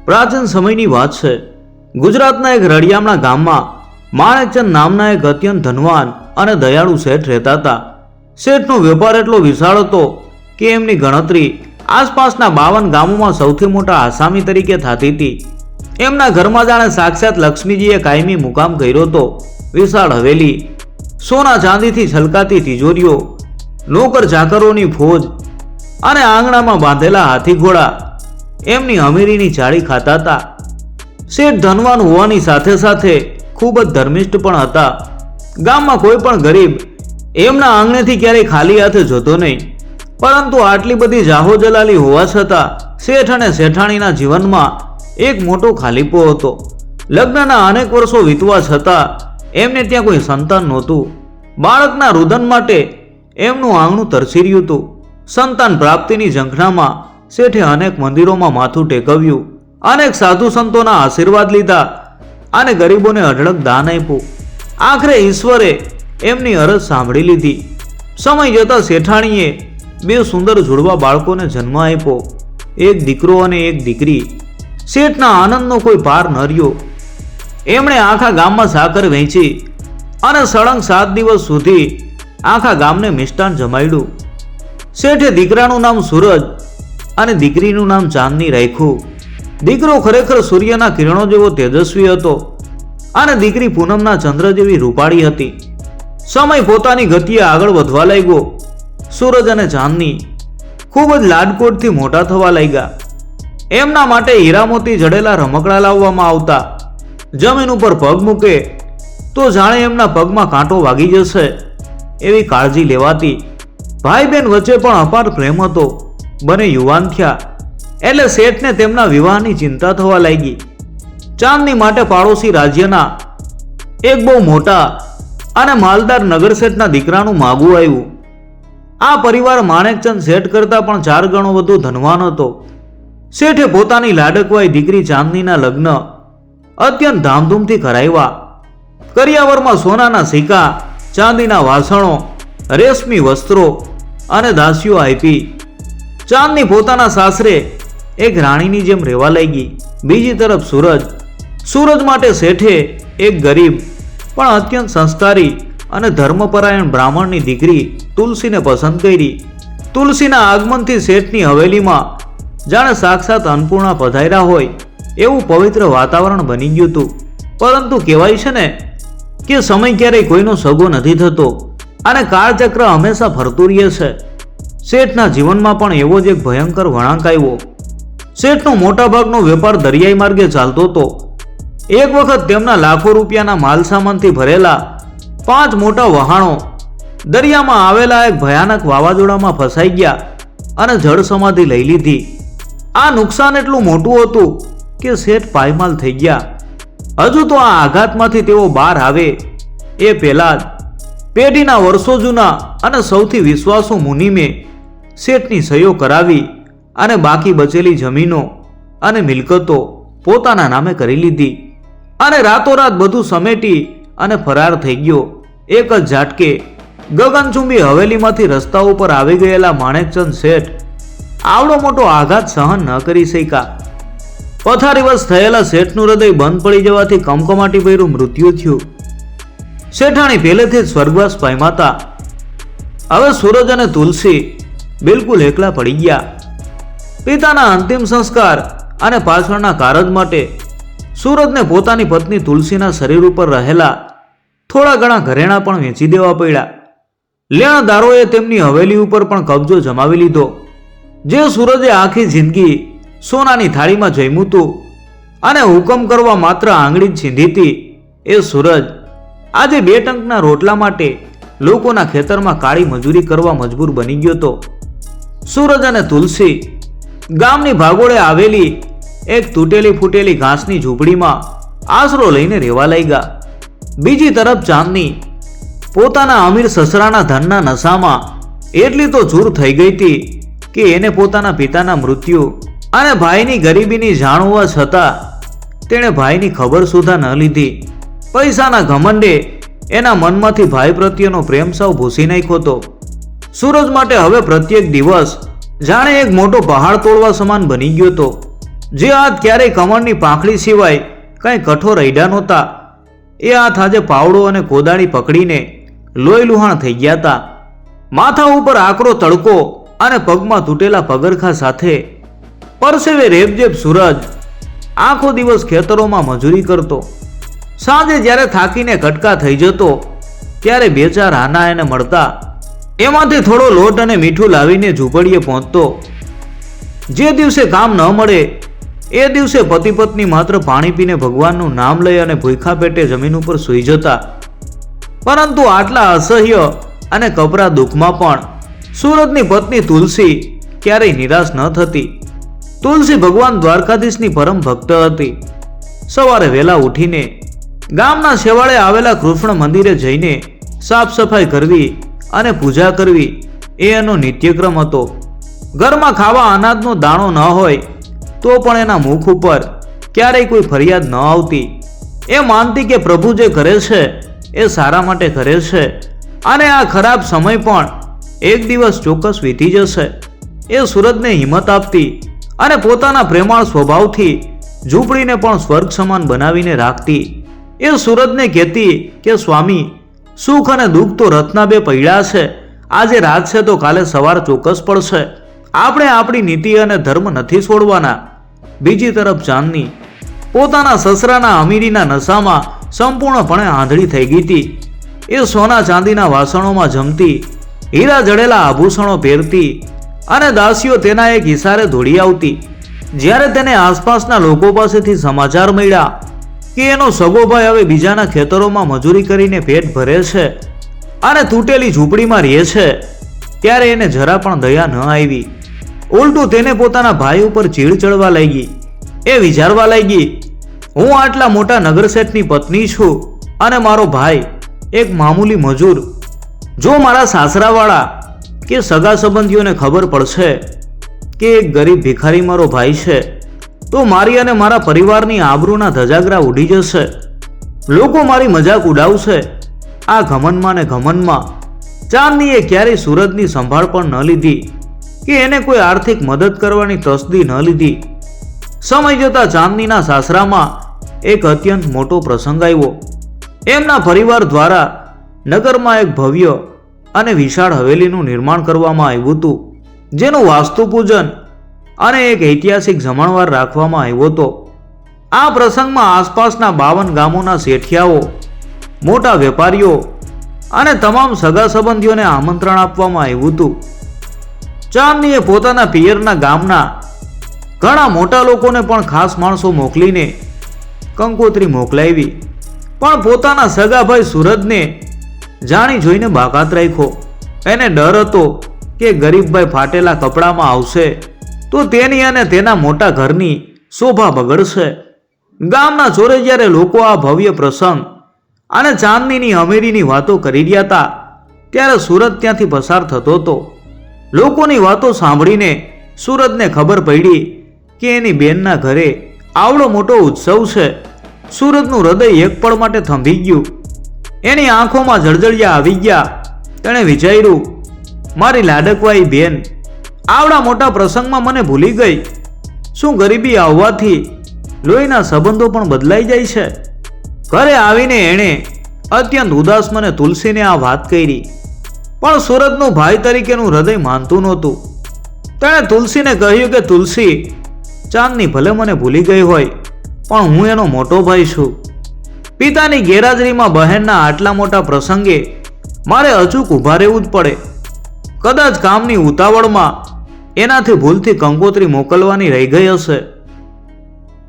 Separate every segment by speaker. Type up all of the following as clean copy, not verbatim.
Speaker 1: પ્રાચીન સમયની વાત છે. ગુજરાતના એક રળિયામણા ગામમાં માણેકચંદ નામના એક અત્યંત ધનવાન અને દયાળુ શેઠ રહેતા હતા. શેઠનો વેપાર એટલો વિશાળ હતો કે એમની ગણતરી આસપાસના 52 ગામોમાં સૌથી મોટા આસામી તરીકે થતી હતી. એમના ઘરમાં જાણે સાક્ષાત લક્ષ્મીજીએ કાયમી મુકામ કર્યો હતો. વિશાળ હવેલી, સોના ચાંદીથી છલકાતી તિજોરીઓ, નોકર ચાકરોની ફોજ અને આંગણામાં બાંધેલા હાથી ઘોડા એમની અમીરીની ચાળી ખાતા હતા. શેઠ ધનવાન હોવાની સાથે સાથે ખૂબ જ ધર્મિષ્ઠ પણ હતા. ગામમાં કોઈ પણ ગરીબ એમના આંગણેથી ક્યારેય ખાલી હાથે જતો નહીં. પરંતુ આટલી બધી જાહોજલાલી હોવા છતાં શેઠ અને શેઠાણીના જીવનમાં એક મોટો ખાલીપો હતો. લગ્નના અનેક વર્ષો વીતવા છતાં એમને ત્યાં કોઈ સંતાન નહોતું. બાળકના રુદન માટે એમનું આંગણું તરસી રહ્યું હતું. સંતાન પ્રાપ્તિની ઝંખનામાં શેઠે અનેક મંદિરોમાં માથું ટેકવ્યું, અનેક સાધુ સંતોના આશીર્વાદ લીધા અને ગરીબોને અઢળક દાન આપ્યું. આખરે ઈશ્વરે એમની અરજ સાંભળી લીધી. સમય જતાં શેઠાણીએ 2 સુંદર જોડવા બાળકોને જન્મ આપ્યો, એક દીકરો અને એક દીકરી. શેઠના આનંદનો કોઈ પાર ન રહ્યો. એમણે આખા ગામમાં સાકર વહેંચી અને સળંગ 7 દિવસ સુધી આખા ગામને મિષ્ટાન જમાડ્યું. શેઠે દીકરાનું નામ સૂરજ અને દીકરીનું નામ ચાંદની રાખ્યું. દીકરો ખરેખર સૂર્યના કિરણો જેવો તેજસ્વી હતો અને દીકરી પૂનમના ચંદ્ર જેવી રૂપાળી હતી. સમય પોતાની ગતિએ આગળ વધવા લાગ્યો. સૂરજ અને ચાંદની ખૂબ જ લાડકોડથી મોટા થવા લાગ્યા. એમના માટે હીરામોતી જડેલા રમકડા લાવવામાં આવતા. જમીન ઉપર પગ મૂકે તો જાણે એમના પગમાં કાંટો વાગી જશે એવી કાળજી લેવાતી. ભાઈ બહેન વચ્ચે પણ અપાર પ્રેમ હતો. બંને યુવાન થયા એટલે શેઠને તેમના વિવાહની ચિંતા થવા લાગી. ચાંદની માટે પાડોશી રાજ્યના એક બહુ મોટા અને માલદાર નગર શેઠના દીકરાનું માગું આવ્યું. આ પરિવાર માણેકચંદ શેઠ કરતાં પણ 4 ગણો વધુ ધનવાન હતો. શેઠે પોતાની લાડકવાઈ દીકરી ચાંદનીના લગ્ન અત્યંત ધામધૂમથી કરાવ્યા. કરિયાવરમાં સોનાના સિક્કા, ચાંદીના વાસણો, રેશમી વસ્ત્રો અને દાસીઓ આપી. ચાંદની પોતાના સાસરે એક રાણીની જેમ રહેવા લાગી. બીજી તરફ સૂરજ માટે શેઠે એક ગરીબ પણ અત્યંત સંસ્કારી અને ધર્મપરાયણ બ્રાહ્મણની દીકરી તુલસીને પસંદ કરી. તુલસીના આગમનથી શેઠની હવેલીમાં જાણે સાક્ષાત અન્નપૂર્ણા પધાર્યા હોય એવું પવિત્ર વાતાવરણ બની ગયું હતું. પરંતુ કહેવાય છે ને કે સમય ક્યારેય કોઈનો સગો નથી થતો અને કાળચક્ર હંમેશા ફરતું રહે છે. શેઠના જીવનમાં પણ એવો જ એક ભયંકર વળાંક આવ્યો. શેઠનો મોટાભાગનો વેપાર દરિયાઈ માર્ગે ચાલતો હતો. એક વખત તેમના લાખો રૂપિયાના માલ સામાનથી ભરેલા 5 મોટા વહાણો દરિયામાં આવેલા એક ભયાનક વાવાઝોડામાં ફસાઈ ગયા અને જળ સમાધિ લઈ લીધી. આ નુકસાન એટલું મોટું હતું કે શેઠ પાયમાલ થઈ ગયા. હજુ તો આ આઘાતમાંથી તેઓ બહાર આવે એ પહેલા જ પેઢીના વર્ષો જૂના અને સૌથી વિશ્વાસુ મુનિમે શેઠની સહીઓ કરાવી અને બાકી બચેલી જમીનો અને મિલકતો પોતાના નામે કરી લીધી અને રાતોરાત બધું સમેટી અને ફરાર થઈ ગયો. એક જ ઝાટકે ગગનચુંબી હવેલીમાંથી રસ્તા ઉપર આવી ગયેલા માણેકચંદ શેઠ આવડો મોટો આઘાત સહન ન કરી શક્યા. પથારીવશ થયેલા શેઠનું હૃદય બંધ પડી જવાથી કમકમાટી ભર્યું મૃત્યુ થયું. શેઠાણી પહેલેથી જ સ્વર્ગવાસ પામ્યા હતા. હવે સૂરજ અને તુલસી બિલકુલ એકલા પડી ગયા. પિતાના અંતિમ સંસ્કાર અને પાછળના કારજ માટે સૂરજને પોતાની પત્ની તુલસીના શરીર ઉપર રહેલા થોડા ઘણા ઘરેણાં પણ વેચી દેવા પડ્યા. લેણદારોએ તેમની હવેલી ઉપર પણ કબજો જમાવી લીધો. જે સૂરજે આખી જિંદગી સોનાની થાળીમાં જમ્યું હતું અને હુકમ કરવા માત્ર આંગળી જ છીંધીતી, એ સૂરજ આજે 2 ટંકના રોટલા માટે લોકોના ખેતરમાં કાળી મજૂરી કરવા મજબૂર બની ગયો હતો. સૂરજ અને તુલસી ગામની ભાગોળે આવેલી એક તૂટેલી ફૂટેલી ઘાસની ઝૂંપડીમાં આશરો લઈને રહેવા લાગ્યા. બીજી તરફ ચાંદની પોતાના અમીર સસરાના ધનના નશામાં એટલી તો ચૂર થઈ ગઈ હતી કે એને પોતાના પિતાના મૃત્યુ અને ભાઈની ગરીબીની જાણ હોવા છતાં તેણે ભાઈની ખબર સુધા ન લીધી. પૈસાના ઘમંડે એના મનમાંથી ભાઈ પ્રત્યેનો પ્રેમ સાવ ભૂસી નાખ્યો હતો. સૂરજ માટે હવે પ્રત્યેક દિવસ જાણે એક મોટો પહાડ તોડવા સમાન બની ગયો હતો. જે હાથ ક્યારેય કમળની પાંખડી સિવાય કંઈ કઠોર અડ્યા નહોતા, એ હાથ આજે પાવડો અને કોદાળી પકડીને લોહી લુહાણ થઈ ગયા હતા. માથા ઉપર આકરો તડકો અને પગમાં તૂટેલા પગરખા સાથે પરસેવે રેબજેબ સૂરજ આખો દિવસ ખેતરોમાં મજૂરી કરતો. સાંજે જ્યારે થાકીને કટકા થઈ જતો ત્યારે બે ચાર આના એને મળતા, એમાંથી થોડો લોટ અને મીઠું લાવીને ઝૂંપડીએ પહોંચતો. જે દિવસે કામ ન મળે એ દિવસે પતિ પત્ની માત્ર પાણી પીને ભગવાનનું નામ લઈ અને ભૂખા પેટે જમીન ઉપર સૂઈ જતા. પરંતુ આટલા અસહ્ય અને કપરા દુઃખમાં પણ સુરતની પત્ની તુલસી ક્યારેય નિરાશ ન થતી. તુલસી ભગવાન દ્વારકાધીશની પરમ ભક્ત હતી. સવારે વહેલા ઉઠીને ગામના છેવાડે આવેલા કૃષ્ણ મંદિરે જઈને સાફ સફાઈ કરવી અને પૂજા કરવી એ એનો નિત્યક્રમ હતો. ઘરમાં ખાવા અનાજનો દાણો ન હોય તો પણ એના મુખ ઉપર ક્યારેય કોઈ ફરિયાદ ન આવતી. એ માનતી કે પ્રભુ જે કરે છે એ સારા માટે કરે છે અને આ ખરાબ સમય પણ એક દિવસ ચોક્કસ વીતી જશે. એ સુરતને હિંમત આપતી અને પોતાના પ્રેમાળ સ્વભાવથી ઝૂંપડીને પણ સ્વર્ગ સમાન બનાવીને રાખતી. એ સુરતને કહેતી કે સ્વામી, સુખ અને દુઃખ તો રથના બે પૈડા છે. આજે રાત છે તો કાલે સવાર ચોક્કસ પડશે. આપણે આપણી નીતિ અને ધર્મ નથી છોડવાના. બીજી તરફ ચાંદની પોતાના સસરાના અમીરીના નશામાં સંપૂર્ણપણે આંધળી થઈ ગઈ હતી. એ સોના ચાંદીના વાસણોમાં જમતી, હીરા જડેલા આભૂષણો પહેરતી અને દાસીઓ તેના એક ઇશારે દોડી આવતી. જ્યારે તેને આસપાસના લોકો પાસેથી સમાચાર મળ્યા કે એનો સગો ભાઈ હવે બીજાના ખેતરોમાં મજૂરી કરીને પેટ ભરે છે અને તૂટેલી ઝૂંપડીમાં રહે છે, ત્યારે એને જરા પણ દયા ન આવી. ઉલટું તેને પોતાના ભાઈ ઉપર ચીડ ચડવા લાગી. એ વિચારવા લાગી, હું આટલા મોટા નગરશેઠની પત્ની છું અને મારો ભાઈ એક મામૂલી મજૂર. જો મારા સાસરાવાળા કે સગા સંબંધીઓને ખબર પડશે કે એક ગરીબ ભિખારી મારો ભાઈ છે તો મારી અને મારા પરિવારની આબરૂના ધજાગરા ઉડી જશે. લોકો મારી મજાક ઉડાવશે. આ ઘમંડમાં ને ઘમંડમાં ચાંદનીએ ક્યારેય સુરતની સંભાળ પણ ન લીધી કે એને કોઈ આર્થિક મદદ કરવાની તસ્દી ન લીધી. સમય જતાં ચાંદનીના સાસરામાં એક અત્યંત મોટો પ્રસંગ આવ્યો. એમના પરિવાર દ્વારા નગરમાં એક ભવ્ય અને વિશાળ હવેલીનું નિર્માણ કરવામાં આવ્યું હતું, જેનું વાસ્તુ પૂજન અને એક ઐતિહાસિક જમણવાર રાખવામાં આવ્યો હતો. આ પ્રસંગમાં આસપાસના 52 ગામોના શેઠિયાઓ, મોટા વેપારીઓ અને તમામ સગા સંબંધીઓને આમંત્રણ આપવામાં આવ્યું હતું. ચાંદનીએ પોતાના પિયરના ગામના ઘણા મોટા લોકોને પણ ખાસ માણસો મોકલીને કંકોત્રી મોકલાવી, પણ પોતાના સગાભાઈ સુરજને જાણી જોઈને બાકાત રાખ્યો. એને ડર હતો કે ગરીબભાઈ ફાટેલા કપડામાં આવશે તો તેની અને તેના મોટા ઘરની શોભા બગડશે. ગામના ચોરે જ્યારે લોકો આ ભવ્ય પ્રસંગ અને ચાંદનીની અમીરીની વાતો કરી રહ્યા હતા ત્યારે સુરત ત્યાંથી પસાર થતો હતો. લોકોની વાતો સાંભળીને સુરજને ખબર પડી કે એની બેનના ઘરે આવડો મોટો ઉત્સવ છે. સુરજનું હૃદય એક પળ માટે થંભી ગયું. એની આંખોમાં જળજળિયા આવી ગયા. તેણે વિચાર્યું, મારી લાડકવાઈ બેન આવડા મોટા પ્રસંગમાં મને ભૂલી ગઈ. શું ગરીબી આવવાથી લોહીના સંબંધો પણ બદલાઈ જાય છે? ઘરે આવીને એણે અત્યંત ઉદાસ મને તુલસીને આ વાત કરી, પણ સુરતનું ભાઈ તરીકેનું હૃદય માનતું નહોતું. તેણે તુલસીને કહ્યું કે તુલસી, ચાંદની ભલે મને ભૂલી ગઈ હોય પણ હું એનો મોટો ભાઈ છું. પિતાની ગેરહાજરીમાં બહેનના આટલા મોટા પ્રસંગે મારે અચૂક ઊભા રહેવું જ પડે. કદાચ કામની ઉતાવળમાં એનાથી ભૂલથી કંકોત્રી મોકલવાની રહી ગઈ હશે.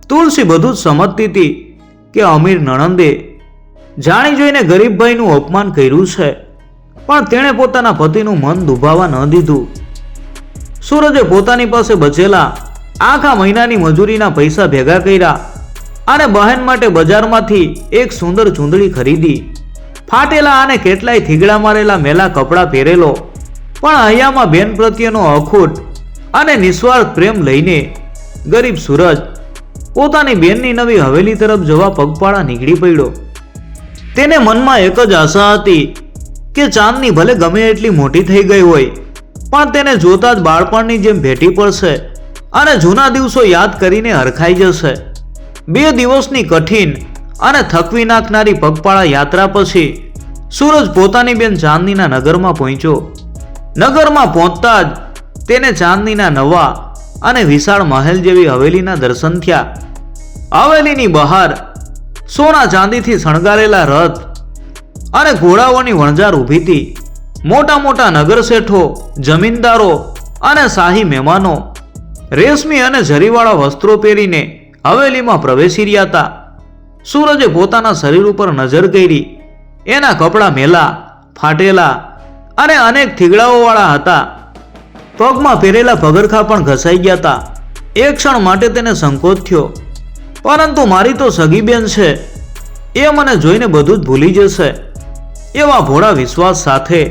Speaker 1: તુલસી બધું જ સમજતી હતી કે અમીર નણંદે જાણી જોઈને ગરીબભાઈનું અપમાન કર્યું છે, પણ તેણે પોતાના પતિનું મન દુભાવવા ન દીધું. સૂરજે પોતાની પાસે બચેલા આખા મહિનાની મજૂરીના પૈસા ભેગા કર્યા અને બહેન માટે બજારમાંથી એક સુંદર ચૂંદડી ખરીદી. ફાટેલા અને કેટલાય થીગડા મારેલા મેલા કપડાં પહેરેલો, પણ અહીંયામાં બેન પ્રત્યેનો અખૂટ અને નિસ્વાર્થ પ્રેમ લઈને ગરીબ સૂરજ પોતાની બેનની નવી હવેલી તરફ જવા પગપાળા નીકળી પડ્યો. તેને મનમાં એક જ આશા હતી કે ચાંદની ભલે ગમે એટલી મોટી થઈ ગઈ હોય પણ તેને જોતા જ બાળપણની જેમ ભેટી પડશે અને જૂના દિવસો યાદ કરીને હરખાઈ જશે. 2 દિવસની કઠિન અને થકવી નાખનારી પગપાળા યાત્રા પછી સૂરજ પોતાની બેન ચાંદનીના નગરમાં પહોંચ્યો. નગરમાં પહોંચતા જ તેને ચાંદનીના નવા અને વિશાળ મહેલ જેવી હવેલીના દર્શન થયા. હવેલીની બહાર સોના ચાંદીથી શણગારેલા રથ અને ઘોડાઓની વણઝાર ઊભી હતી. મોટા મોટા નગર શેઠો, જમીનદારો અને શાહી મહેમાનો રેશમી અને જરીવાળા વસ્ત્રો પહેરીને હવેલીમાં પ્રવેશી રહ્યા હતા. સૂરજે પોતાના શરીર ઉપર નજર કરી. એના કપડાં મેલા, ફાટેલા અને અનેક થીગડાઓવાળા હતા. પગમાં પહેરેલા પગરખા પણ ઘસાઈ ગયા હતા. એક ક્ષણ માટે તેને સંકોચ થયો, પરંતુ મારી તો સગી બેન છે, એ મને જોઈને બધું જ ભૂલી જશે. એવા ભોળા વિશ્વાસ સાથે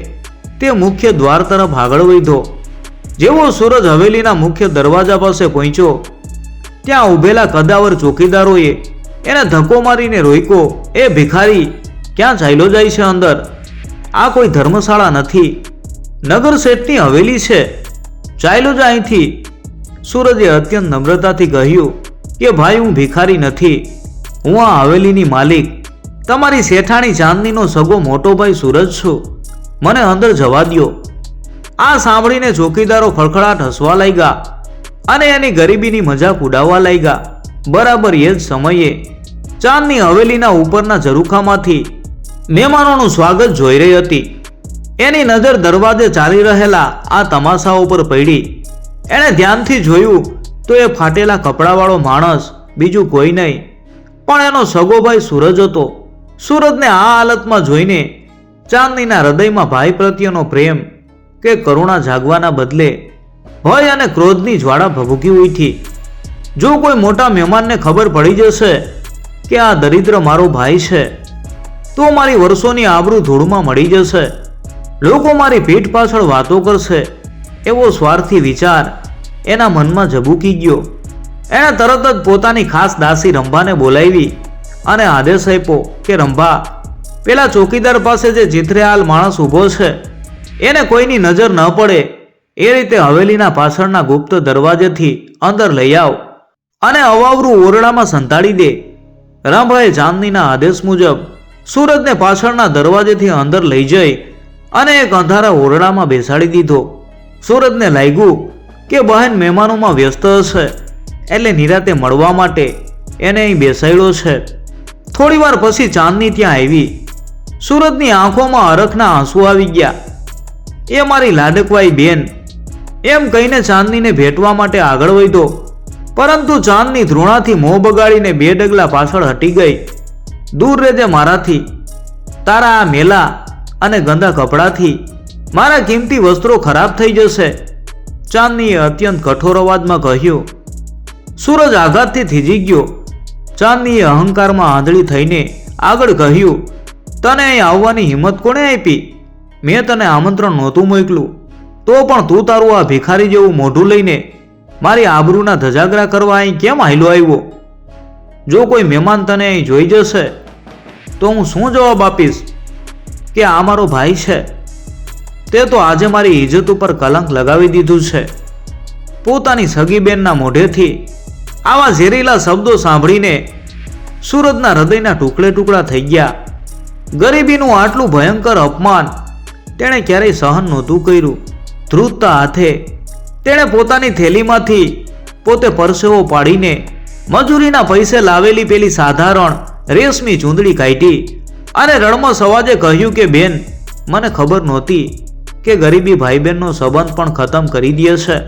Speaker 1: તે મુખ્ય દ્વાર તરફ આગળ વધ્યો. જેવો સૂરજ હવેલીના મુખ્ય દરવાજા પાસે પહોંચ્યો, ત્યાં ઊભેલા કદાવર ચોકીદારોએ એને ધક્કો મારીને રોક્યો. એ ભિખારી, ક્યાં ચાલ્યો જાય છે અંદર? આ કોઈ ધર્મશાળા નથી, નગર શેઠની હવેલી છે, ચાલ્યો જાય અહીંથી. સૂરજે અત્યંત નમ્રતાથી કહ્યું કે ભાઈ, હું ભિખારી નથી, હું આ હવેલીની માલિક, તમારી શેઠાણી ચાંદનીનો સગો મોટો ભાઈ સૂરજ છું, મને અંદર જવા દ્યો. આ સાંભળીને ચોકીદારો ખડખડાટ હસવા લાગ્યા અને એની ગરીબીની મજાક ઉડાવવા લાગ્યા. બરાબર એ જ સમયે ચાંદની હવેલીના ઉપરના ઝરૂખામાંથી મહેમાનોનું સ્વાગત જોઈ રહી હતી. એની નજર દરવાજે ચાલી રહેલા આ તમાશાઓ પર પડી. એણે ધ્યાનથી જોયું તો એ ફાટેલા કપડાવાળો માણસ બીજું કોઈ નહીં, પણ એનો સગો ભાઈ સૂરજ હતો. સૂરજને આ હાલતમાં જોઈને ચાંદનીના હૃદયમાં ભાઈ પ્રત્યેનો પ્રેમ કે કરુણા જાગવાના બદલે ભય અને ક્રોધની જ્વાળા ભભૂકી ઉઠી. જો કોઈ મોટા મહેમાનને ખબર પડી જશે કે આ દરિદ્ર મારો ભાઈ છે, તો મારી વર્ષોની આબરૂ ધૂળમાં મળી જશે. લોકો મારી પીઠ પાછળ વાતો કરશે, એવો સ્વાર્થી વિચાર એના મનમાં ઝબૂકી ગયો. એણે તરત જ પોતાની ખાસ દાસી રંભાને બોલાવી અને આદેશ આપ્યો કે રંભા, પેલા ચોકીદાર પાસે જે ચિત્રેહાલ માણસ ઊભો છે એને કોઈની નજર ન પડે એ રીતે હવેલીના પાછળના ગુપ્ત દરવાજેથી અંદર લઈ આવ અને અવાવરું ઓરડામાં સંતાડી દે. રંભાએ ચાંદનીના આદેશ મુજબ સૂરજને પાછળના દરવાજેથી અંદર લઈ જઈ અને એક અંધારા ઓરડામાં બેસાડી દીધો. સૂરજને લાગ્યું કે બહેન મહેમાનોમાં વ્યસ્ત હશે, એટલે નિરાતે મળવા માટે એને અહીં બેસાડ્યો છે. થોડી વાર પછી ચાંદની ત્યાં આવી. સૂરજની આંખોમાં હરખના આંસુ આવી ગયા. એ મારી લાડકવાઈ બેન, એમ કહીને ચાંદનીને ભેટવા માટે આગળ વધ્યો, પરંતુ ચાંદની ધૃણાથી મોં બગાડીને 2 ડગલા પાછળ હટી ગઈ. દૂર રહેજે મારાથી, તારા આ મેલા અને ગંદા કપડાથી મારા કિંમતી વસ્ત્રો ખરાબ થઈ જશે, ચાંદનીએ અત્યંત કઠોર અવાજમાં કહ્યું. સૂરજ આઘાતથી થીજી ગયો. ચાંદનીએ અહંકારમાં આંધળી થઈને આગળ કહ્યું, તને અહીં આવવાની હિંમત કોણે આપી? મેં તને આમંત્રણ નહોતું મોકલ્યું, તો પણ તું તારું આ ભિખારી જેવું મોઢું લઈને મારી આબરૂના ધજાગરા કરવા અહીં કેમ હાલ્યો આવ્યો? જો કોઈ મહેમાન તને અહીં જોઈ જશે તો હું શું જવાબ આપીશ કે આ મારો ભાઈ છે? તે તો આજે મારી ઇજ્જત ઉપર કલંક લગાવી દીધું છે. પોતાની સગી બેનના મોઢેથી આવા ઝેરીલા શબ્દો સાંભળીને સૂરજના હૃદયના ટુકડે ટુકડા થઈ ગયા. ગરીબીનું આટલું ભયંકર અપમાન તેણે ક્યારેય સહન નહોતું કર્યું. ધ્રુજતા હાથે તેણે પોતાની થેલીમાંથી પોતે પરસેવો પાડીને મજૂરીના પૈસે લાવેલી પેલી સાધારણ રેશમી ચૂંદડી કાઢી અને રડમસ અવાજે કહ્યું કે બેન, મને ખબર નહોતી કે ગરીબી ભાઈ બહેનનો સંબંધ પણ ખતમ કરી દે છે.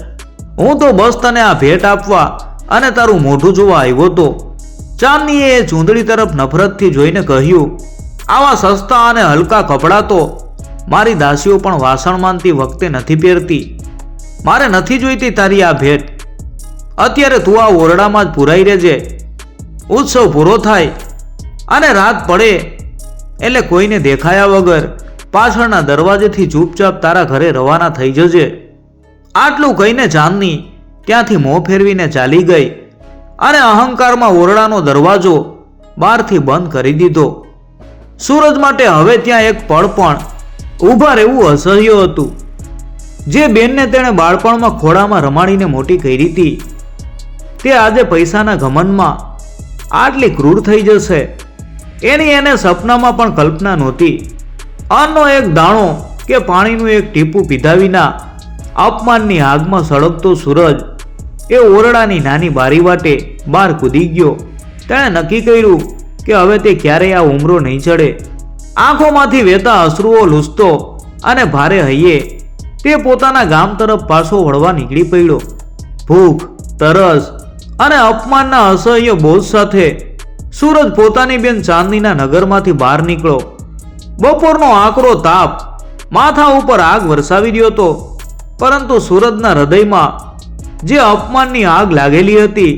Speaker 1: હું તો બસ તને આ ભેટ આપવા અને તારું મોઢું જોવા આવ્યો હતો. ચાંદનીએ એ ચૂંદડી તરફ નફરતથી જોઈને કહ્યું, આવા સસ્તા અને હલકા કપડાં તો મારી દાસીઓ પણ વાસણ માંજતી વખતે નથી પહેરતી. મારે નથી જોઈતી તારી આ ભેટ. અત્યારે તું આ ઓરડામાં જ પુરાઈ રહેજે. ઉત્સવ પૂરો થાય અને રાત પડે એટલે કોઈને દેખાયા વગર પાછળના દરવાજેથી ચૂપચાપ તારા ઘરે રવાના થઈ જજે. આટલું કહીને ચાંદની ત્યાંથી મોં ફેરવીને ચાલી ગઈ અને અહંકારમાં ઓરડાનો દરવાજો બહારથી બંધ કરી દીધો. સૂરજ માટે હવે ત્યાં એક પળ પણ ઊભા રહેવું અસહ્ય હતું. જે બેનને તેણે બાળપણમાં ખોળામાં રમાડીને મોટી કરી હતી, તે આજે પૈસાના ઘમંડમાં આટલી ક્રૂર થઈ જશે એની એને સપનામાં પણ કલ્પના નહોતી. અન્નનો એક દાણો કે પાણીનું એક ટીપું પીધા વિના અપમાનની આગમાં સળગતો સૂરજ એ ઓરડાની નાની બારી વાટે બહાર કૂદી ગયો. તેણે નક્કી કર્યું કે હવે તે ક્યારેય આ ઉમરો નહીં ચડે. આંખોમાંથી વહેતા અશ્રુઓ લૂછતો અને ભારે હૈયે તે પોતાના ગામ તરફ પાછો વળવા નીકળી પડ્યો. ભૂખ, તરસ અને અપમાનના અસહ્ય બોજ સાથે સૂરજ પોતાની બેન ચાંદનીના નગરમાંથી બહાર નીકળ્યો. બપોરનો આકરો તાપ માથા ઉપર આગ વરસાવી રહ્યો હતો, પરંતુ સૂરજના હૃદયમાં જે અપમાનની આગ લાગેલી હતી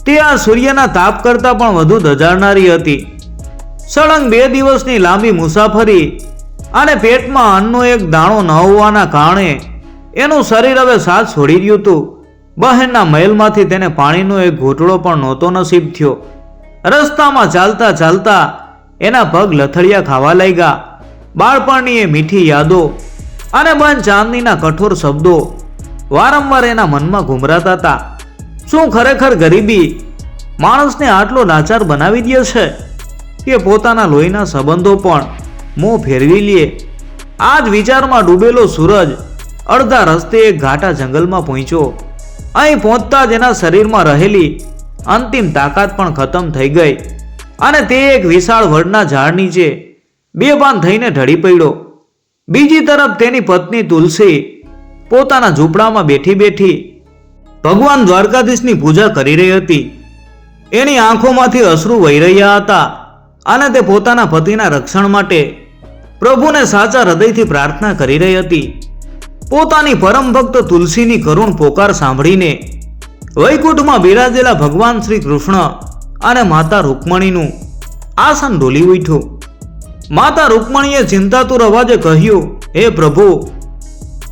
Speaker 1: તે આ સૂર્યના તાપ કરતાં પણ વધુ ધજાડનારી હતી. સળંગ 2 દિવસની લાંબી મુસાફરી અને પેટમાં અન્નનો એક દાણો ન હોવાના કારણે એનું શરીર હવે સાથ છોડી રહ્યું હતું. બહેનના મહેલમાંથી તેને પાણીનો એક ઘૂંટડો પણ નહોતો નસીબ થયો. રસ્તામાં ચાલતા ચાલતા એના પગ લથડિયા ખાવા લાગ્યા. બાળપણની એ મીઠી યાદો અને બંધ ચાંદનીના કઠોર શબ્દો વારંવાર એના મનમાં ઘૂમરાતા હતા. શું ખરેખર ગરીબી માણસને આટલો લાચાર બનાવી દે છે કે પોતાના લોહીના સંબંધો પણ મોં ફેરવી લે? આ જ વિચારમાં ડૂબેલો સૂરજ અડધા રસ્તે એક ઘાટા જંગલમાં પહોંચ્યો. અહીં પહોંચતા જ એના શરીરમાં રહેલી અંતિમ તાકાત પણ ખતમ થઈ ગઈ અને તે એક વિશાળ વડના ઝાડ નીચે બેભાન થઈને ઢળી પડ્યો. બીજી તરફ તેની પત્ની તુલસી પોતાના ઝૂંપડામાં બેઠી બેઠી ભગવાન દ્વારકાધીશની પૂજા કરી રહી હતી. એની આંખોમાંથી અશ્રુ વહી રહ્યા હતા અને તે પોતાના પતિના રક્ષણ માટે પ્રભુને સાચા હૃદયથી પ્રાર્થના કરી રહી હતી. પોતાની પરમ ભક્ત તુલસીની કરુણ પોકાર સાંભળીને વૈકુંઠમાં બિરાજેલા ભગવાન શ્રી કૃષ્ણ અને માતા રૂકમણીનું આસન ડોલી ઉઠ્યું. માતા રૂકમણીએ ચિંતાતુર અવાજે કહ્યું, હે પ્રભુ,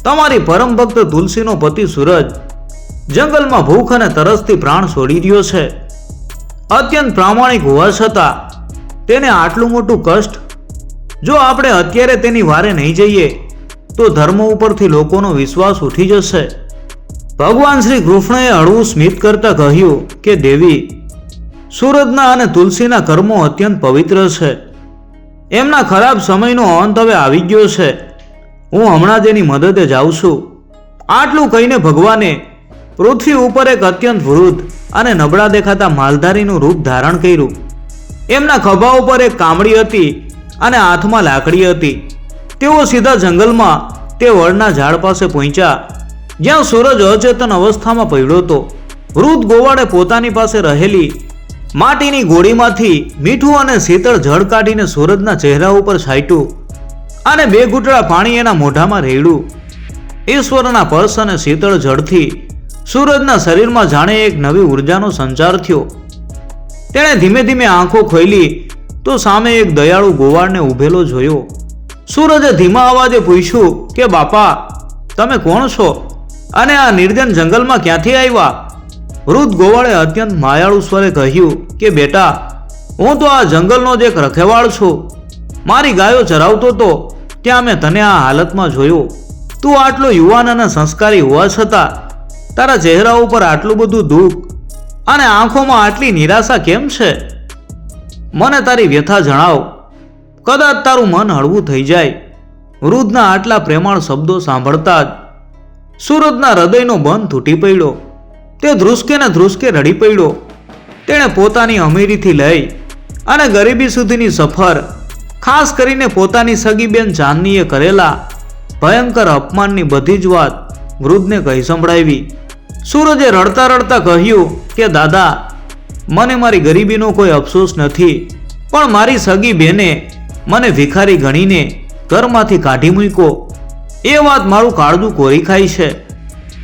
Speaker 1: તમારી પરમ ભક્ત તુલસીનો પતિ સૂરજ જંગલમાં ભૂખ અને તરસથી પ્રાણ છોડી રહ્યો છે. અત્યંત પ્રામાણિક હોવા છતાં તેને આટલું મોટું કષ્ટ. જો આપણે અત્યારે તેની વારે નહીં જઈએ તો ધર્મ ઉપરથી લોકોનો વિશ્વાસ ઉઠી જશે. ભગવાન શ્રી કૃષ્ણએ હળવું સ્મિત કરતા કહ્યું કે દેવી, સૂરજના અને તુલસીના કર્મો અત્યંત પવિત્ર છે. એમના ખરાબ સમયનો અંત હવે આવી ગયો છે. હું હમણાં જ એની મદદે જાઉં છું. આટલું કહીને ભગવાને પૃથ્વી ઉપર એક અત્યંત વૃદ્ધ અને નબળા દેખાતા માલધારીનું રૂપ ધારણ કર્યું. એમના ખભા ઉપર એક કામળી હતી અને હાથમાં લાકડી હતી. તેઓ સીધા જંગલમાં તે વડના ઝાડ પાસે પહોંચ્યા જ્યાં સૂરજ અચેતન અવસ્થામાં પડ્યો હતો. વૃદ્ધ ગોવાળે પોતાની પાસે રહેલી માટીની ગોળીમાંથી મીઠું અને શીતળ જળ કાઢીને સૂરજના ચહેરા ઉપર છાંટ્યું અને 2 ઘૂંટડા પાણી એના મોઢામાં રેડ્યું. ઈશ્વરના પર્શ અને શીતળ જળથી સૂરજના શરીરમાં જાણે એક નવી ઉર્જાનો સંચાર થયો. તેણે ધીમે ધીમે આંખો ખોલી તો સામે એક દયાળુ ગોવાળને ઊભેલો જોયો. સૂરજે ધીમા અવાજે પૂછ્યું કે બાપા, તમે કોણ છો અને આ નિર્જન જંગલમાં ક્યાંથી આવ્યા? વૃદ્ધ ગોવાળે અત્યંત માયાળુ સ્વરે કહ્યું કે બેટા, હું તો આ જંગલનો જ એક રખેવાળ છું. મારી ગાયો ચરાવતો તો ત્યાં મેં તને આ હાલતમાં જોયો. તું આટલો યુવાન અને સંસ્કારી હોવા છતાં તારા ચહેરા ઉપર આટલું બધું દુઃખ અને આંખોમાં આટલી નિરાશા કેમ છે? મને તારી વ્યથા જણાવ, કદાચ તારું મન હળવું થઈ જાય. વૃદ્ધના આટલા પ્રેમાળ શબ્દો સાંભળતા જ સૂરજના હૃદયનો બંધ તૂટી પડ્યો. તે ધ્રુસકે ને ધ્રુસકે રડી પડ્યો. તેણે પોતાની અમીરીથી લઈ અને ગરીબી સુધીની સફર, ખાસ કરીને પોતાની સગી બેન ચાંદનીએ કરેલા ભયંકર અપમાનની બધી જ વાત વૃદ્ધને કહી સંભળાવી. સૂરજે રડતા રડતા કહ્યું કે દાદા, મને મારી ગરીબીનો કોઈ અફસોસ નથી, પણ મારી સગી બેને મને ભિખારી ગણીને ઘરમાંથી કાઢી મૂક્યો. એ વાત મારું કાળજું કોરી ખાય છે.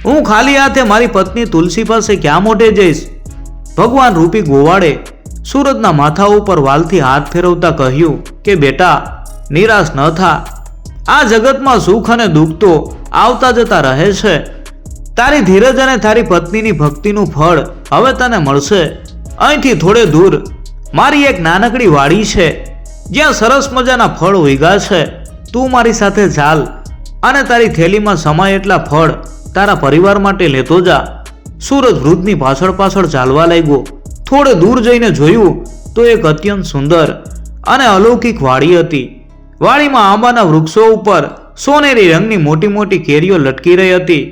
Speaker 1: હું ખાલી હાથે મારી પત્ની તુલસી પાસે ક્યાં મોઢે જઈશ? ભગવાન રૂપી ગોવાળે સૂરજના માથા ઉપર વાલથી હાથ ફેરવતા કહ્યું કે બેટા, નિરાશ ન થા. આ જગતમાં સુખ અને દુઃખ તો આવતા જતા રહે છે. તારી ધીરજ અને તારી પત્નીની ભક્તિનું ફળ હવે તને મળશે. અહીંથી થોડે દૂર મારી એક નાનકડી વાડી છે જ્યાં સરસ મજાના ફળ ઉગ્યા છે. તું મારી સાથે ચાલ અને તારી થેલીમાં સમાય એટલા ફળ તારા પરિવાર માટે લેતો જા. સૂરજ વૃદ્ધની પાછળ પાછળ ચાલવા લાગ્યો. થોડે દૂર જઈને જોયું તો એક અત્યંત સુંદર અને અલૌકિક વાડી હતી. વાડીમાં આંબાના વૃક્ષો ઉપર સોનેરી રંગની મોટી મોટી કેરીઓ લટકી રહી હતી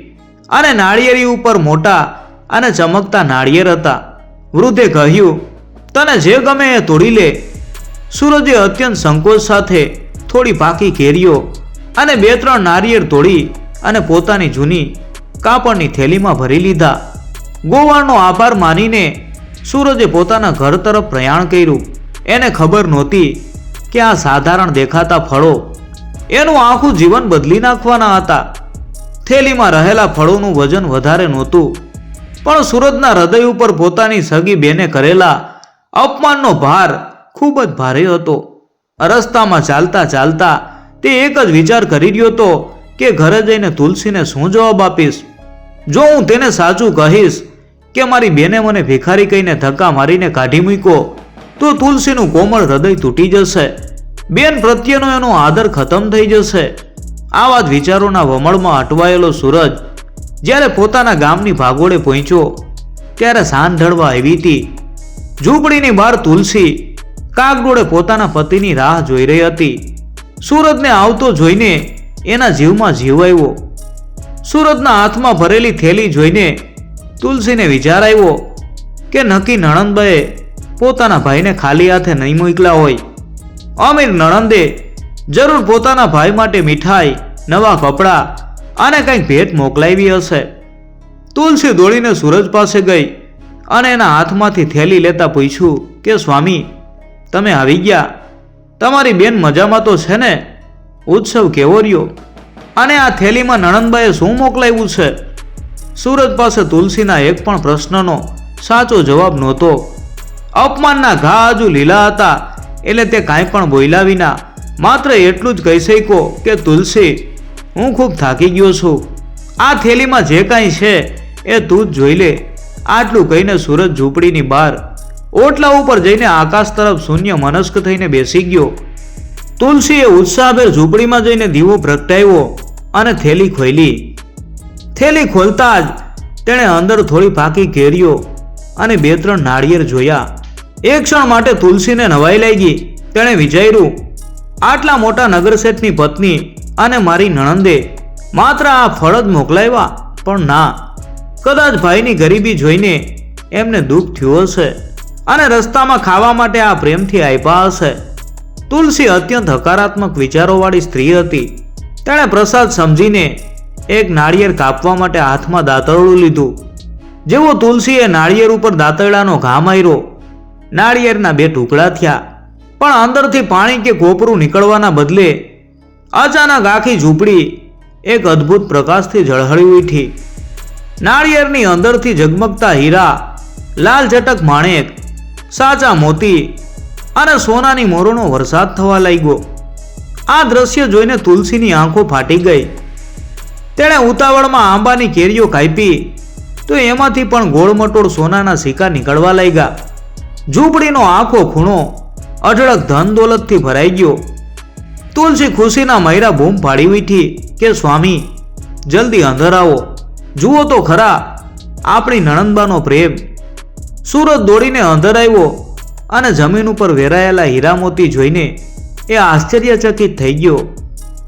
Speaker 1: અને નાળિયેરી ઉપર મોટા અને ચમકતા નાળિયેર હતા. વૃદ્ધે કહ્યું, તને જે ગમે એ તોડી લે. સૂરજે અત્યંત સંકોચ સાથે થોડી પાકી કેરીઓ અને 2-3 નાળિયેર તોડી અને પોતાની જૂની કાપડની થેલીમાં ભરી લીધા. ગોવાળનો આભાર માનીને સૂરજે પોતાના ઘર તરફ પ્રયાણ કર્યું. એને ખબર નહોતી કે આ સાધારણ દેખાતા ફળો એનું આખું જીવન બદલી નાખવાના હતા. થેલીમાં રહેલા ફળોનું વજન વધારે નહોતું, પણ સૂરજના હૃદય ઉપર પોતાની સગી બેને કરેલા અપમાનનો ભાર ખૂબ જ ભારે હતો. રસ્તામાં ચાલતા ચાલતા તે એક જ વિચાર કરી રહ્યો હતો કે ઘરે જઈને તુલસીને શું જવાબ આપીશ. જો હું તેને સાચું કહીશ કે મારી બેને મને ભિખારી કહીને ધક્કા મારીને કાઢી મૂક્યો તો તુલસીનું કોમળ હૃદય તૂટી જશે. બેન પ્રત્યેનો એનો આદર ખતમ થઈ જશે. આવા જ વિચારોના વમળમાં અટવાયેલો સૂરજ જ્યારે પોતાના ગામની ભાગોળે પહોંચ્યો ત્યારે સાંજ ઢળવા આવી હતી. ઝૂંપડીની બહાર તુલસી કાગડોળે પોતાના પતિની રાહ જોઈ રહી હતી. સૂરજને આવતો જોઈને એના જીવમાં જીવ આવ્યો. સૂરજના હાથમાં ભરેલી થેલી જોઈને તુલસીને વિચાર આવ્યો કે નક્કી નણંદબાએ પોતાના ભાઈને ખાલી હાથે નહીં મોકલા હોય. અમીર નણંદે જરૂર પોતાના ભાઈ માટે મીઠાઈ, નવા કપડાં અને કંઈક ભેટ મોકલાવી હશે. તુલસી દોડીને સૂરજ પાસે ગઈ અને એના હાથમાંથી થેલી લેતા પૂછ્યું કે સ્વામી, તમે આવી ગયા? તમારી બેન મજામાં તો છે ને? ઉત્સવ કેવો રહ્યો? અને આ થેલીમાં નણંદબાએ શું મોકલાવ્યું છે? સૂરજ પાસે તુલસીના એક પણ પ્રશ્નનો સાચો જવાબ નહોતો. અપમાનના ઘા હજુ લીલા હતા એટલે તે કાંઈ પણ બોલ્યા વિના માત્ર એટલું જ કહી શક્યો કે તુલસી, હું ખૂબ થાકી ગયો છું. આ થેલીમાં જે કાંઈ છે એ તું જ જોઈ લે. આટલું કહીને સૂરજ ઝૂંપડીની બહાર ઓટલા ઉપર જઈને આકાશ તરફ શૂન્ય મનસ્ક થઈને બેસી ગયો. તુલસીએ ઉત્સાહભેર ઝૂંપડીમાં જઈને દીવો પ્રગટાવ્યો અને થેલી ખોલી. થેલી ખોલતા જ તેણે અંદર થોડી પાકી કેરીઓ અને 2-3 નાળિયેર જોયા. એક ક્ષણ માટે તુલસીને નવાઈ લાગી. તેણે વિચાર્યું, આટલા મોટા નગરશેઠની પત્ની અને મારી નણંદે માત્ર આ ફળ જ મોકલાવ્યા, પણ ના, કદાચ ભાઈની ગરીબી જોઈને એમને દુઃખ થયું હશે અને રસ્તામાં ખાવા માટે આ પ્રેમથી આપ્યા હશે. તુલસી અત્યંત હકારાત્મક વિચારોવાળી સ્ત્રી હતી. તેણે પ્રસાદ સમજીને એક નાળિયેર કાપવા માટે હાથમાં દાંતરડું લીધું. જેવો તુલસીએ નાળિયેર ઉપર દાંતરડાનો ઘા માર્યો, નાળિયેરના 2 ટુકડા થયા, પણ અંદરથી પાણી કે કોપરું નીકળવાના બદલે અચાનક આખી ઝૂંપડી એક અદ્ભુત પ્રકાશથી ઝળહળી ઉઠી. નાળિયેરની અંદરથી ઝગમગતા હીરા, લાલ ચટક માણેક, સાચા મોતી અને સોનાની મોરોનો વરસાદ થવા લાગ્યો. આ દ્રશ્ય જોઈને તુલસીની આંખો ફાટી ગઈ. તેણે ઉતાવળમાં આંબાની કેરીઓ કાપી તો એમાંથી પણ ગોળમટોળ સોનાના સિક્કા નીકળવા લાગ્યા. ઝૂંપડીનો આખો ખૂણો અઢળક ધન દોલતથી ભરાઈ ગયો. તુલસી ખુશીના મયરા બૂમ પાડી ઉઠી કે સ્વામી, જલ્દી અંદર આવો, જુઓ તો ખરા આપણી નણંદબાનો પ્રેમ. સૂરજ દોડીને અંદર આવ્યો અને જમીન ઉપર વેરાયેલા હીરા મોતી જોઈને એ આશ્ચર્યચકિત થઈ ગયો.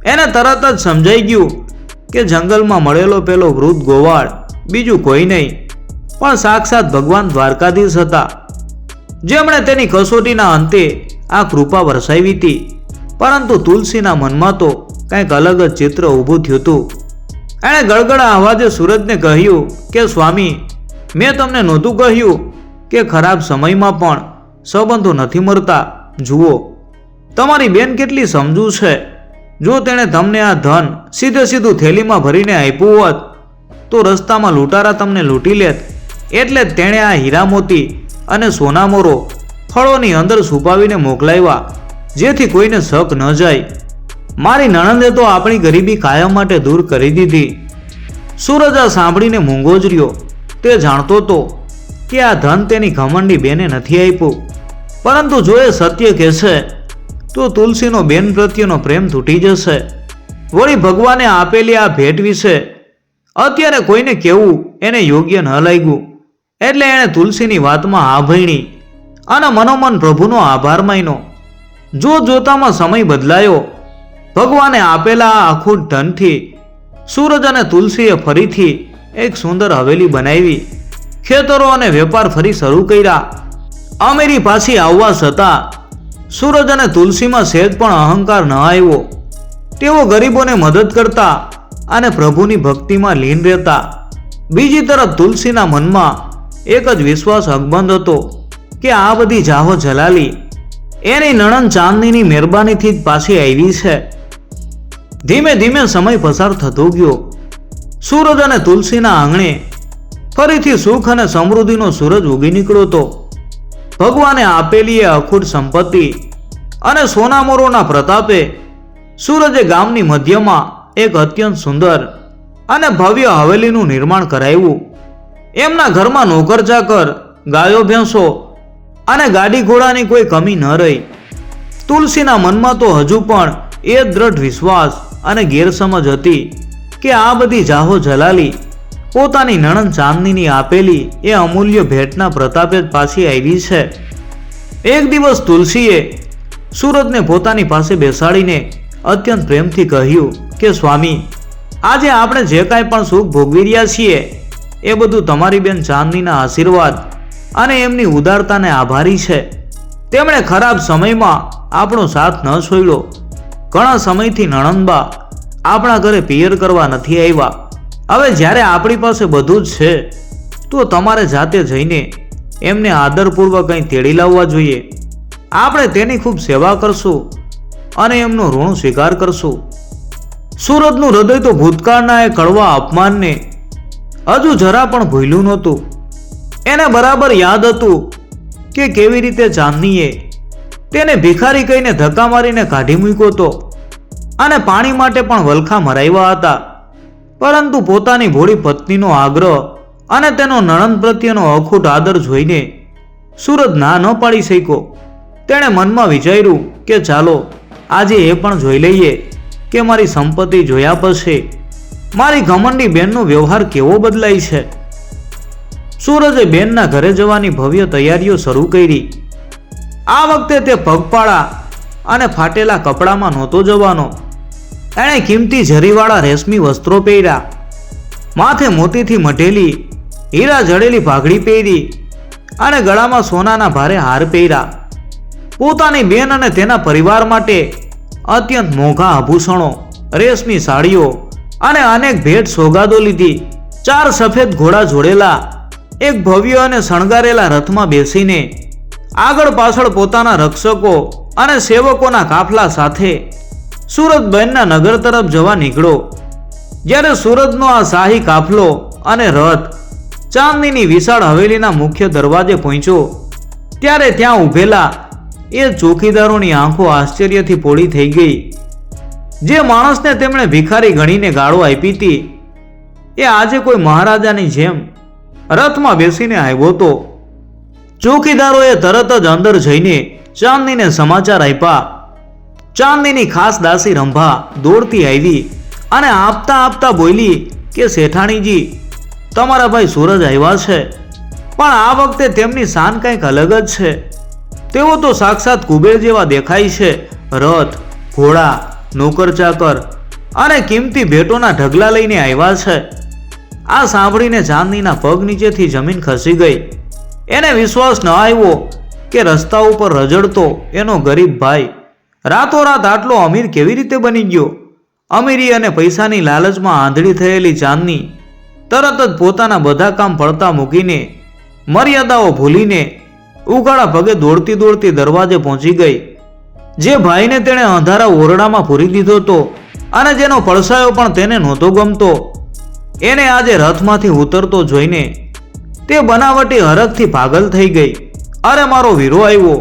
Speaker 1: એને તરત જ સમજાઈ ગયું કે જંગલમાં મળેલો પેલો વૃદ્ધ ગોવાળ બીજું કોઈ નહીં પણ સાક્ષાત ભગવાન દ્વારકાધીશ હતા, જેમણે તેની કસોટીના અંતે આ કૃપા વરસાવી હતી. પરંતુ તુલસીના મનમાં તો કંઈક અલગ જ ચિત્ર ઊભું થયું હતું. એણે ગળગળા અવાજે સૂરજને કહ્યું કે સ્વામી, મેં તમને નહોતું કહ્યું કે ખરાબ સમયમાં પણ સંબંધો નથી મળતા? જુઓ, તમારી બેન કેટલી સમજુ છે. જો તેણે તમને આ ધન સીધું થેલીમાં ભરીને આપ્યું હોત તો રસ્તામાં લૂંટારા તમને લૂંટી લેત. એટલે જ તેણે આ હીરા મોતી અને સોનામોરો ફળોની અંદર છુપાવીને મોકલાવ્યા, જેથી કોઈને શક ન જાય. મારી નણંદે તો આપણી ગરીબી કાયમ માટે દૂર કરી દીધી. સૂરજ આ સાંભળીને મૂંગો જ રહ્યો. તે જાણતો હતો કે આ ધન તેની ઘમંડી બેને નથી આપ્યું, પરંતુ જો એ સત્ય કહેશે તો તુલસીનો બેન પ્રત્યેનો પ્રેમ તૂટી જશે. વળી ભગવાને આપેલી આ ભેટ વિશે અત્યારે કોઈને કહેવું એને યોગ્ય ન લાગ્યું, એટલે એણે તુલસીની વાતમાં હા ભયણી અને મનોમન પ્રભુનો આભાર માન્યો. જોતામાં સમય બદલાયો. ભગવાને આપેલા આ અખૂટ ધનથી સૂરજ અને તુલસીએ ફરીથી એક સુંદર હવેલી બનાવી. ખેતરો અને વેપાર ફરી શરૂ કર્યા. અમીરી પાછી આવવા છતાં સૂરજ અને તુલસીમાં સહેજ પણ અહંકાર ન આવ્યો. તેઓ ગરીબોને મદદ કરતા અને પ્રભુની ભક્તિમાં લીન રહેતા. બીજી તરફ તુલસીના મનમાં એક જ વિશ્વાસ અકબંધ હતો કે આ બધી જાહો જલાલી એની નણંદ ચાંદનીની મહેરબાનીથી જ પાછી આવી છે. ધીમે ધીમે સમય પસાર થતો ગયો. સૂરજ અને તુલસીના આંગણે ફરીથી સુખ અને સમૃદ્ધિનો સૂરજ ઉગી નીકળ્યો હતો. ભગવાને આપેલી એ અખૂટ સંપત્તિ અને સોનામોરોના પ્રતાપે સૂરજે ગામની મધ્યમાં એક અત્યંત સુંદર અને ભવ્ય હવેલીનું નિર્માણ કરાવ્યું. એમના ઘરમાં નોકર ચાકર, ગાયો ભેંસો અને ગાડી ઘોડાની કોઈ કમી ન રહી. તુલસીના મનમાં તો હજુ પણ એ દ્રઢ વિશ્વાસ અને ગેરસમજ હતી કે આ બધી જાહો જલાલી પોતાની નણંદ ચાંદનીની આપેલી એ અમૂલ્ય ભેટના પ્રતાપે જ પાછી આવી છે. એક દિવસ તુલસીએ સૂરજને પોતાની પાસે બેસાડીને અત્યંત પ્રેમથી કહ્યું કે સ્વામી, આજે આપણે જે કાંઈ પણ સુખ ભોગવી રહ્યા છીએ એ બધું તમારી બેન ચાંદનીના આશીર્વાદ અને એમની ઉદારતાને આભારી છે. તેમણે ખરાબ સમયમાં આપણો સાથ ન છોડ્યો. ઘણા સમયથી નણંદબા આપણા ઘરે પિયર કરવા નથી આવ્યા. હવે જ્યારે આપણી પાસે બધું જ છે તો તમારે જાતે જઈને એમને આદરપૂર્વક કંઈ તેડી લાવવા જોઈએ. આપણે તેની ખૂબ સેવા કરશું અને એમનો ઋણ સ્વીકાર કરશું. સૂરજનું હૃદય તો ભૂતકાળના એ કડવા અપમાનને હજુ જરા પણ ભૂલ્યું નહોતું. એને બરાબર યાદ હતું કે કેવી રીતે ચાંદનીએ તેને ભિખારી કહીને ધક્કા મારીને કાઢી મૂક્યો હતો અને પાણી માટે પણ વલખા મરાવ્યા હતા. પરંતુ પોતાની ભોળી પત્નીનો આગ્રહ અને તેનો નણંદ પ્રત્યેનો અખૂટ આદર જોઈને સૂરજ ના ન પાડી શક્યો. તેણે મનમાં વિચાર્યું કે ચાલો આજે એ પણ જોઈ લઈએ કે મારી સંપત્તિ જોયા પછી મારી ઘમંડી બેનનો વ્યવહાર કેવો બદલાય છે. સૂરજે બેનના ઘરે જવાની ભવ્ય તૈયારીઓ શરૂ કરી. આ વખતે તે પગપાળા અને ફાટેલા કપડામાં નહોતો જવાનો. એણે કિંમતી જરીવાળા રેશમી વસ્ત્રો પહેર્યા, માથે મોતીથી મઢેલી હીરા જડેલી પાઘડી પહેરી અને ગળામાં સોનાના ભારે હાર પહેર્યા. પોતાની બેન અને તેના પરિવાર માટે અત્યંત મોંઘા આભૂષણો, રેશમી સાડીઓ અને અનેક ભેટ સોગાદો લીધી. 4 સફેદ ઘોડા જોડેલા એક ભવ્ય અને શણગારેલા રથમાં બેસીને આગળ પાછળ પોતાના રક્ષકો અને સેવકોના કાફલા સાથે સુરતબેનના નગર તરફ જવા નીકળ્યો. જ્યારે સુરતનો આ શાહી કાફલો અને રથ ચાંદનીની વિશાળ હવેલીના મુખ્ય દરવાજે પહોંચ્યો ત્યારે ત્યાં ઊભેલા એ ચોકીદારોની આંખો આશ્ચર્યથી પોળી થઈ ગઈ. જે માણસને તેમણે ભિખારી ગણીને ગાળો આપી હતી એ આજે કોઈ મહારાજાની જેમ રથમાં બેસીને આવ્યો હતો. ચોકીદારોએ તરત જ અંદર જઈને ચાંદનીને સમાચાર આપ્યા. ચાંદનીની ખાસ દાસી રંભા દોડતી આવી અને આપતા આપતા બોલી કે શેઠાણીજી, તમારા ભાઈ સૂરજ આવ્યા છે, પણ આ વખતે તેમની શાન કંઈક અલગ જ છે. તેઓ તો સાક્ષાત કુબેર જેવા દેખાય છે. રથ, ઘોડા, નોકર ચાકર અને કિંમતી ભેટોના ઢગલા લઈને આવ્યા છે. આ સાંભળીને ચાંદનીના પગ નીચેથી જમીન ખસી ગઈ. એને વિશ્વાસ ન આવ્યો કે રસ્તા ઉપર રજડતો એનો ગરીબ ભાઈ રાતોરાત આટલો અમીર કેવી રીતે બની ગયો. અમીરી અને પૈસાની લાલચમાં આંધળી થયેલી ચાંદની તરત જ પોતાના બધા કામ પડતા મૂકીને, મર્યાદાઓ ભૂલીને ઉઘાડા પગે દોડતી દોડતી દરવાજે પહોંચી ગઈ. જે ભાઈને તેણે અંધારા ઓરડામાં પૂરી દીધો હતો અને જેનો પડછાયો પણ તેને નહોતો ગમતો, એને આજે રથમાંથી ઉતરતો જોઈને તે બનાવટી હરખથી પાગલ થઈ ગઈ. અરે મારો વીરો આવ્યો,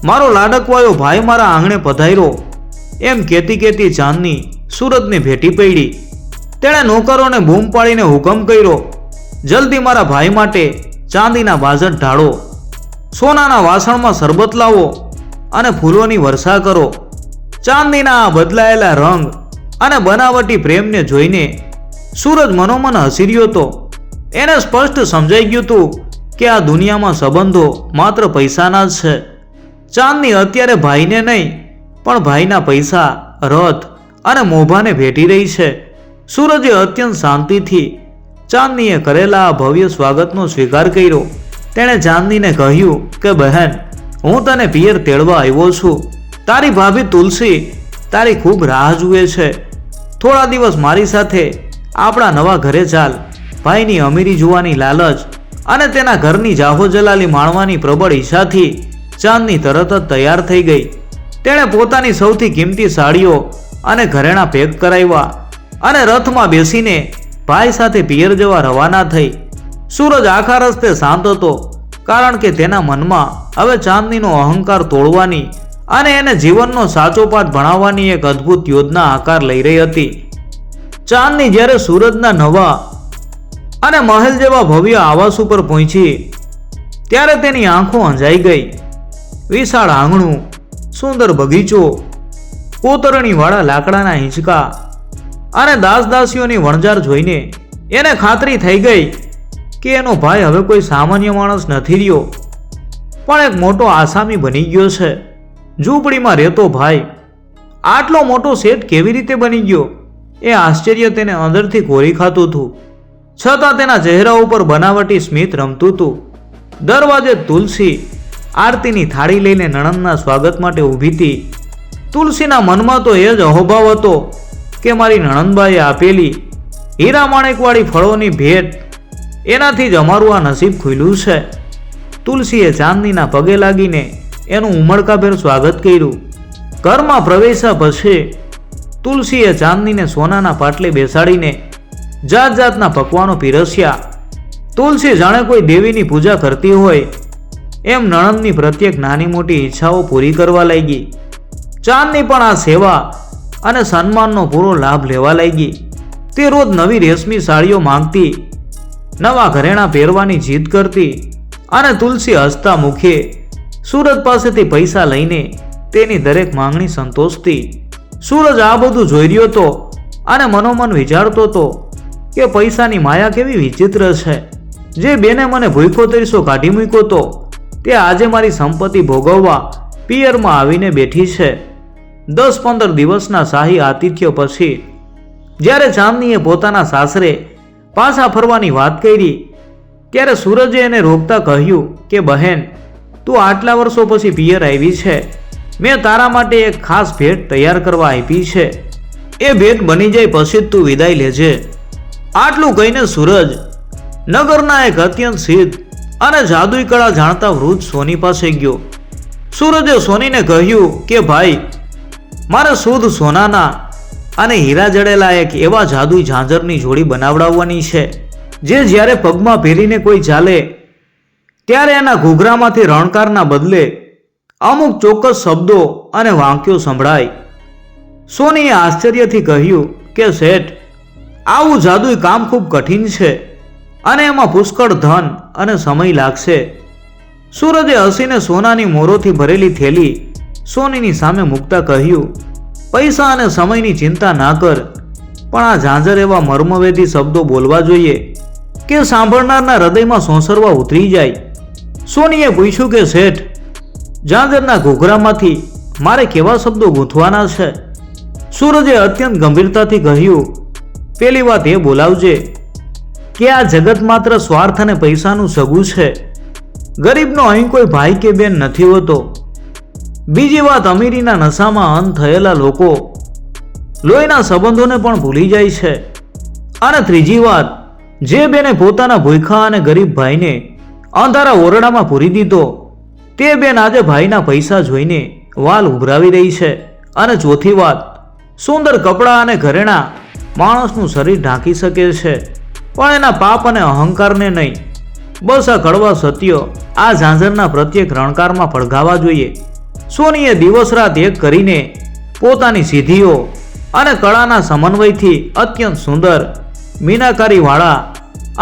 Speaker 1: મારો લાડકવાયો ભાઈ મારા આંગણે પધાર્યો, એમ કહેતી કહેતી ચાંદની સુરતને ભેટી પડી. તેણે નોકરોને બૂમ પાડીને હુકમ કર્યો, જલ્દી મારા ભાઈ માટે ચાંદીના બાજટ ઢાળો, સોનાના વાસણમાં શરબત લાવો અને ફૂલોની વર્ષા કરો. ચાંદીના આ બદલાયેલા રંગ અને બનાવટી પ્રેમને જોઈને સૂરજ મનોમન હસી રહ્યો હતો. એને સ્પષ્ટ સમજાઈ ગયું હતું કે આ દુનિયામાં સંબંધો માત્ર પૈસાના જ છે. ચાંદની અત્યારે ભાઈને નહીં પણ ભાઈના પૈસા, રથ અને મોભાને ભેટી રહી છે. સૂરજે અત્યંત શાંતિથી ચાંદનીએ કરેલા આ ભવ્ય સ્વાગતનો સ્વીકાર કર્યો. તેણે ચાંદનીને કહ્યું કે બહેન, હું તને પિયર તેડવા આવ્યો છું. તારી ભાભી તુલસી તારી ખૂબ રાહ જુએ છે. થોડા દિવસ મારી સાથે આપણા નવા ઘરે ચાલ. ભાઈની અમીરી જોવાની લાલચ અને તેના ઘરની જાહો જલાલી માણવાની પ્રબળ ઈચ્છાથી ચાંદની તરત જ તૈયાર થઈ ગઈ. તેણે પોતાની સૌથી કિંમતી સાડીઓ અને ઘરેણાં પેક કરાવ્યા અને રથમાં બેસીને ભાઈ સાથે પિયર જવા રવાના થઈ. સૂરજ આખા રસ્તે શાંત હતો, કારણ કે તેના મનમાં હવે ચાંદનીનો અહંકાર તોડવાની અને એને જીવનનો સાચો પાઠ ભણાવવાની એક અદ્ભુત યોજના આકાર લઈ રહી હતી. ચાંદની જ્યારે સુરતના નવા અને મહેલ જેવા ભવ્ય આવાસ ઉપર પહોંચી ત્યારે તેની આંખો અંજાઈ ગઈ. વિશાળ આંગણું, સુંદર બગીચો, કોતરણીવાળા લાકડાના હિંચકા અને દાસદાસીઓની વણઝાર જોઈને એને ખાતરી થઈ ગઈ કે એનો ભાઈ હવે કોઈ સામાન્ય માણસ નથી રહ્યો, પણ એક મોટો આસામી બની ગયો છે. ઝૂંપડીમાં રહેતો ભાઈ આટલો મોટો શેઠ કેવી રીતે બની ગયો એ આશ્ચર્ય તેને અંદરથી કોરી ખાતું હતું. છતાં તેના ચહેરા ઉપર બનાવટી સ્મિત રમતું હતું. દરવાજે તુલસી આરતીની થાળી લઈને નણંદના સ્વાગત માટે ઊભી હતી. તુલસીના મનમાં તો એ જ અહોભાવ હતો કે મારી નણંદબાએ આપેલી હીરા માણેકવાળી ફળોની ભેટ, એનાથી જ અમારું આ નસીબ ખુલ્યું છે. તુલસીએ ચાંદનીના પગે લાગીને એનું ઉમળકાભેર સ્વાગત કર્યું. ઘરમાં પ્રવેશ્યા પછી તુલસીએ ચાંદનીને સોનાના પાટલે બેસાડીને જાત જાતના પકવાનો પીરસ્યા. તુલસી જાણે કોઈ દેવીની પૂજા કરતી હોય એમ નણંદની પ્રત્યેક નાની મોટી ઈચ્છાઓ પૂરી કરવા લાગી. ચાંદની પણ આ સેવા અને સન્માનનો પૂરો લાભ લેવા લાગી. તે રોજ નવી રેશમી સાડીઓ માંગતી, નવા ઘરેણાં પહેરવાની જીદ કરતી અને તુલસી હસતા મુખે સૂરજ પાસેથી પૈસા લઈને તેની દરેક માંગણી સંતોષતી. સૂરજ આ બધું જોઈ રહ્યો હતો અને મનોમન વિચારતો હતો કે પૈસાની માયા કેવી વિચિત્ર છે. જે બેને મને ભૂખો તરીસો કાઢી મૂક્યો હતો તે આજે મારી સંપત્તિ ભોગવવા પિયરમાં આવીને બેઠી છે. 10-15 દિવસના શાહી આતિથ્ય પછી જ્યારે ચાંદનીએ પોતાના સાસરે પાછા ફરવાની વાત કરી ત્યારે સૂરજે એને રોકતા કહ્યું કે બહેન, તું આટલા વર્ષો પછી પિયર આવી છે. મેં તારા માટે એક ખાસ ભેટ તૈયાર કરવા આપી છે. એ ભેટ બની જાય પછી જ તું વિદાય લેજે. આટલું કહીને સૂરજ નગરના એક અત્યંત સિદ્ધ અને જાદુઈ કળા જાણતા વૃદ્ધ સોની પાસે ગયો. સૂરજે સોનીને કહ્યું કે ભાઈ, મારે શુદ્ધ સોનાના અને હીરા જડેલા એક એવા જાદુઈ ઝાંઝરની જોડી બનાવડાવવાની છે, જે જ્યારે પગમાં પહેરીને કોઈ ચાલે ત્યારે એના ઘૂઘરામાંથી રણકારના બદલે અમુક ચોક્કસ શબ્દો અને વાક્યો સંભળાય. સોનીએ આશ્ચર્યથી કહ્યું કે શેઠ, આવું જાદુઈ કામ ખૂબ કઠિન છે અને એમાં પુષ્કળ ધન અને સમય લાગશે. સૂરજે હસીને સોનાની મોરોથી ભરેલી થેલી સોનીની સામે મૂકતા કહ્યું, પૈસા અને સમયની ચિંતા ના કર, પણ આ ઝાંઝર એવા મર્મવેદી શબ્દો બોલવા જોઈએ કે સાંભળનારના હૃદયમાં સોંસરવા ઉતરી જાય. સોનીએ પૂછ્યું કે શેઠ, ઝાંઝરના ઘૂઘરામાંથી મારે કેવા શબ્દો ગૂંથવાના છે? સૂરજે અત્યંત ગંભીરતાથી કહ્યું, પેલી વાત એ બોલાવજે કે આ જગત માત્ર સ્વાર્થ અને પૈસાનું સગું છે. ગરીબનો અહીં કોઈ ભાઈ કે બેન નથી હોતો. બીજી વાત, અમીરીના નશામાં અંધ થયેલા લોકો લોહીના સંબંધોને પણ ભૂલી જાય છે. અને ત્રીજી વાત, જે બેને પોતાના ભૂખા અને ગરીબ ભાઈને અંધારા ઓરડામાં પૂરી દીધો તે બેન આજે ભાઈના પૈસા જોઈને વાલ ઉભરાવી રહી છે. અને ચોથી વાત, સુંદર કપડાં અને ઘરેણાં માણસનું શરીર ઢાંકી શકે છે, પણ એના પાપ અને અહંકારને નહીં. બસ આ કડવા સત્ય આ ઝાંઝરના પ્રત્યેક રણકારમાં પડઘાવા જોઈએ. સોનીએ દિવસ રાત એક કરીને પોતાની સિદ્ધિઓ અને કળાના સમન્વયથી અત્યંત સુંદર મીનાકારીવાળા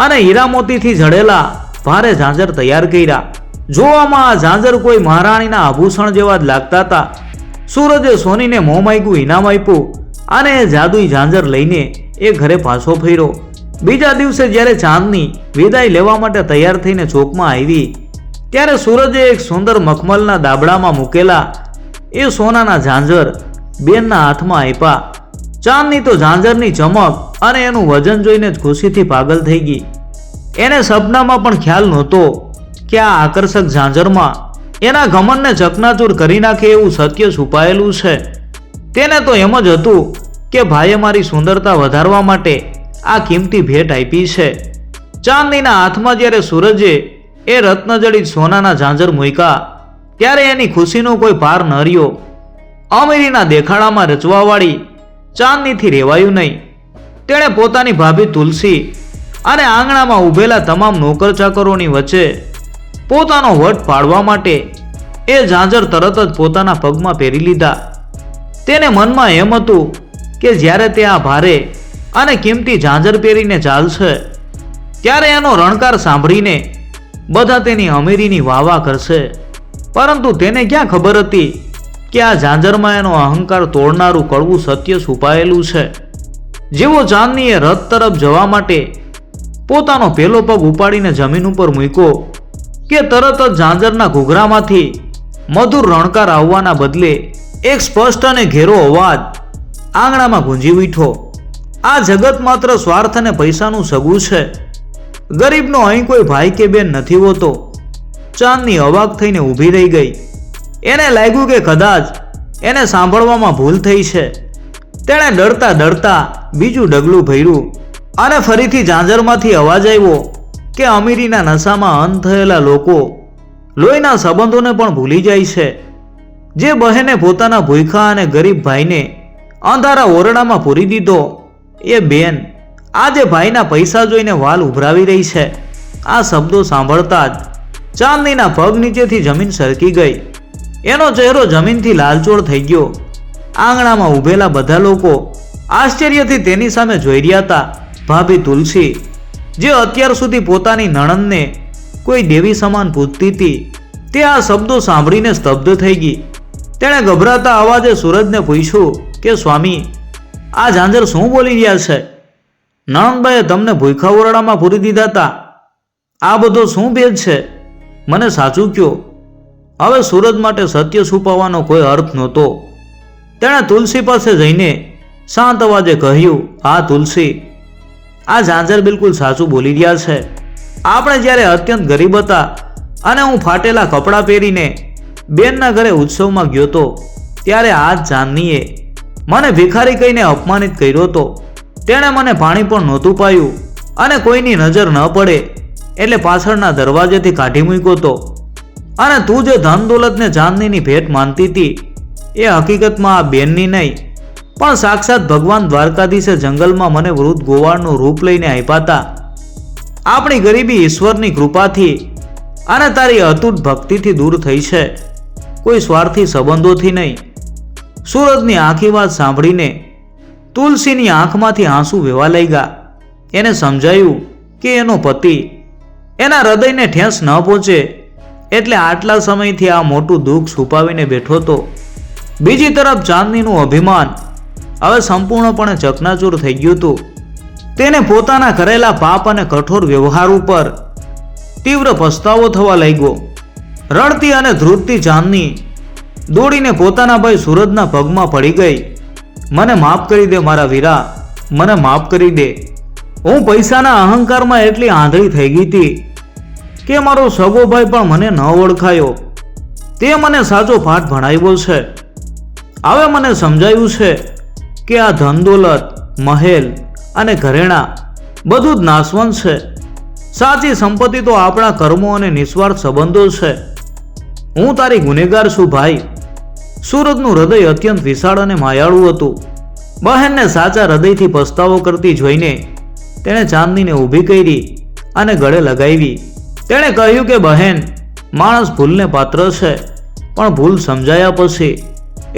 Speaker 1: અને હીરામોતીથી જડેલા ભારે ઝાંઝર તૈયાર કર્યા. જોવામાં આ ઝાંઝર કોઈ મહારાણીના આભૂષણ જેવા જ લાગતા હતા. સૂરજે સોનીને મોં માગ્યું ઇનામ આપ્યું અને એ જાદુઈ ઝાંઝર લઈને એ ઘરે પાછો ફર્યો. બીજા દિવસે જ્યારે ચાંદની વિદાય લેવા માટે તૈયાર થઈને ચોકમાં આવી ત્યારે સૂરજે એક સુંદર મખમલના દાબડામાં મૂકેલા એ સોનાના ઝાંઝર બેનના હાથમાં આપ્યા. ચાંદની તો ઝાંઝરની ચમક અને એનું વજન જોઈને જ ખુશીથી પાગલ થઈ ગઈ. એને સપનામાં પણ ખ્યાલ નહોતો કે આ આકર્ષક ઝાંઝરમાં એના ઘમંડને ચકનાચૂર કરી નાખે એવું સત્ય છુપાયેલું છે. તેને તો એમ જ હતું કે ભાઈએ મારી સુંદરતા વધારવા માટે આ કિંમતી ભેટ આપી છે. ચાંદનીના હાથમાં જ્યારે સૂરજે એ રત્નજડિત સોનાના ઝાંઝર મૂક્યા ત્યારે એની ખુશીનો કોઈ પાર ન રહ્યો. અમીરીના દેખાડામાં રચવાવાળી ચાંદનીથી રહેવાયું નહીં. તેણે પોતાની ભાભી તુલસી અને આંગણામાં ઊભેલા તમામ નોકર ચાકરોની વચ્ચે પોતાનો વટ પાડવા માટે એ ઝાંઝર તરત જ પોતાના પગમાં પહેરી લીધા. તેને મનમાં એમ હતું કે જ્યારે તે આ ભારે અને કિંમતી ઝાંઝર પહેરીને ચાલશે ત્યારે એનો રણકાર સાંભળીને બધા તેની અમીરીની વાહ કરશે. પરંતુ તેને ક્યાં ખબર હતી કે આ ઝાંઝરમાં એનો અહંકાર તોડનારું કડવું સત્ય છુપાયેલું છે. જેવો ચાંદનીએ રથ તરફ જવા માટે પોતાનો પહેલો પગ ઉપાડીને જમીન ઉપર મૂક્યો કે તરત જ ઝાંઝરના ઘૂઘરામાંથી મધુર રણકાર આવવાના બદલે એક સ્પષ્ટ અને ઘેરો અવાજ આંગણામાં ગુંજી ઉઠ્યો. આ જગત માત્ર સ્વાર્થ અને પૈસાનું સગું છે. ગરીબનો અહીં કોઈ ભાઈ કે બેન નથી હોતો. ચાંદની અવાક થઈને ઊભી રહી ગઈ. એને લાગ્યું કે કદાચ એને સાંભળવામાં ભૂલ થઈ છે. તેણે ડરતા ડરતા બીજું ડગલું ભર્યું અને ફરીથી ઝાંઝરમાંથી અવાજ આવ્યો કે અમીરીના નશામાં અંધ થયેલા લોકો લોહીના સંબંધોને પણ ભૂલી જાય છે. જે બહેને પોતાના ભૂખ્યા અને ગરીબ ભાઈને અંધારા ઓરડામાં પૂરી દીધો એ બેન આજે ભાઈના પૈસા જોઈને વાલ ઉભરાવી રહી છે. આ શબ્દો સાંભળતા જ ચાંદનીના પગ નીચેથી જમીન સરકી ગઈ. એનો ચહેરો જમીનથી લાલચોળ થઈ ગયો. આંગણામાં ઊભેલા બધા લોકો આશ્ચર્યથી તેની સામે જોઈ રહ્યા હતા. ભાભી તુલસી જે અત્યાર સુધી પોતાની નણંદને કોઈ દેવી સમાન પૂજતી હતી તે આ શબ્દો સાંભળીને સ્તબ્ધ થઈ ગઈ. તેણે ગભરાતા અવાજે સૂરજને પૂછ્યું કે સ્વામી આ ઝાંઝર શું બોલી રહ્યા છે? નણંદબાઈએ તમને ભૂખા ઓરડામાં પૂરી દીધા હતા. આ બધો શું ભેદ છે? મને સાચું કહો. હવે સૂરજ માટે સત્ય છુપાવવાનો કોઈ અર્થ નહોતો. તેણે તુલસી પાસે જઈને શાંત અવાજે કહ્યું, હા તુલસી, આ ઝાંઝર બિલકુલ સાચું બોલી રહ્યા છે. આપણે જ્યારે અત્યંત ગરીબ હતા અને હું ફાટેલા કપડાં પહેરીને બેનના ઘરે ઉત્સવમાં ગયો હતો ત્યારે આ ચાંદનીએ મને ભિખારી કહીને અપમાનિત કર્યો હતો. તેણે મને પાણી પણ નહોતું પાયું અને કોઈની નજર ન પડે એટલે પાછળના દરવાજેથી કાઢી મૂક્યો હતો. અને તું જે ધન દોલતને ચાંદનીની ભેટ માનતી હતી એ હકીકતમાં આ બેનની નહીં પણ સાક્ષાત ભગવાન દ્વારકાધીશે જંગલમાં મને વૃદ્ધ ગોવાળનું રૂપ લઈને આપ્યા હતા. આપણી ગરીબી ઈશ્વરની કૃપાથી અને તારી અતૂટ ભક્તિથી દૂર થઈ છે, કોઈ સ્વાર્થી સંબંધોથી નહીં. સૂરજની આખી વાત સાંભળીને તુલસીની આંખમાંથી આંસુ વહેવા લાગ્યા. એને સમજાયું કે એનો પતિ એના હૃદયને ઠેસ ન પહોંચે એટલે આટલા સમયથી આ મોટું દુઃખ છુપાવીને બેઠો હતો. બીજી તરફ ચાંદનીનું અભિમાન હવે સંપૂર્ણપણે ચકનાચૂર થઈ ગયું હતું. તેને પોતાના કરેલા પાપ અને કઠોર વ્યવહાર ઉપર તીવ્ર પસ્તાવો થવા લાગ્યો. રડતી અને ધ્રુજતી ચાંદની દોડીને પોતાના ભાઈ સૂરજના પગમાં પડી ગઈ. મને માફ કરી દે મારા વીરા, મને માફ કરી દે. હું પૈસાના અહંકારમાં એટલી આંધળી થઈ ગઈ હતી કે મારો સગો ભાઈ પણ મને ન ઓળખાયો. તે મને સાચો પાઠ ભણાવ્યો છે. હવે મને સમજાયું છે કે આ ધન દોલત, મહેલ અને ઘરેણા બધું જ નાશવંત છે. સાચી સંપત્તિ તો આપણા કર્મો અને નિસ્વાર્થ સંબંધો છે. હું તારી ગુનેગાર છું ભાઈ. સૂરજનું હૃદય અત્યંત વિશાળ અને માયાળું હતું. બહેનને સાચા હૃદયથી પસ્તાવો કરતી જોઈને તેણે ચાંદનીને ઊભી કરી અને ગળે લગાવી. તેણે કહ્યું કે બહેન, માણસ ભૂલને પાત્ર છે પણ ભૂલ સમજાયા પછી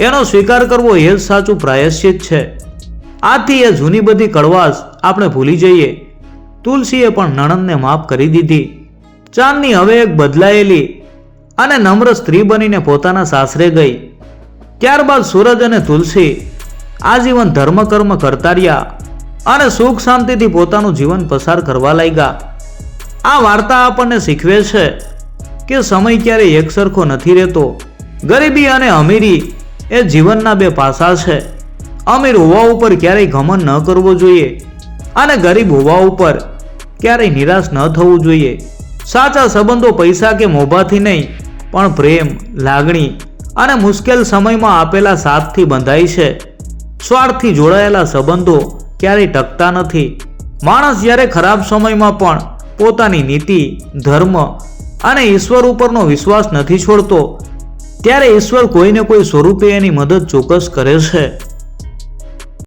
Speaker 1: એનો સ્વીકાર કરવો એ જ સાચું પ્રાયશ્ચિત છે. આથી એ જૂની બધી કડવાશ આપણે ભૂલી જઈએ. તુલસીએ પણ નણંદને માફ કરી દીધી. ચાંદની હવે એક બદલાયેલી અને નમ્ર સ્ત્રી બનીને પોતાના સાસરે ગઈ. ત્યારબાદ સૂરજ અને તુલસી આજીવન ધર્મકર્મ કરતા રહ્યા. અને સુખ શાંતિથી પોતાનું જીવન પસાર કરવા લાગ્યા. આ વાર્તા આપણને શીખવે છે કે સમય ક્યારેય એકસરખો નથી રહેતો. ગરીબી અને અમીરી એ જીવનના બે પાસા છે. અમીર હોવા ઉપર ક્યારેય ઘમંડ ન કરવો જોઈએ અને ગરીબ હોવા ઉપર ક્યારેય નિરાશ ન થવું જોઈએ. સાચા સંબંધો પૈસા કે મોભાથી નહીં, પણ પ્રેમ, લાગણી અને મુશ્કેલ સમયમાં આપેલા સાથથી બંધાય છે. સ્વાર્થથી જોડાયેલા સંબંધો ક્યારેય ટકતા નથી. માણસ જ્યારે ખરાબ સમયમાં પણ પોતાની નીતિ, ધર્મ અને ઈશ્વર ઉપરનો વિશ્વાસ નથી છોડતો, ત્યારે ઈશ્વર કોઈને કોઈ સ્વરૂપે એની મદદ ચોક્કસ કરે છે.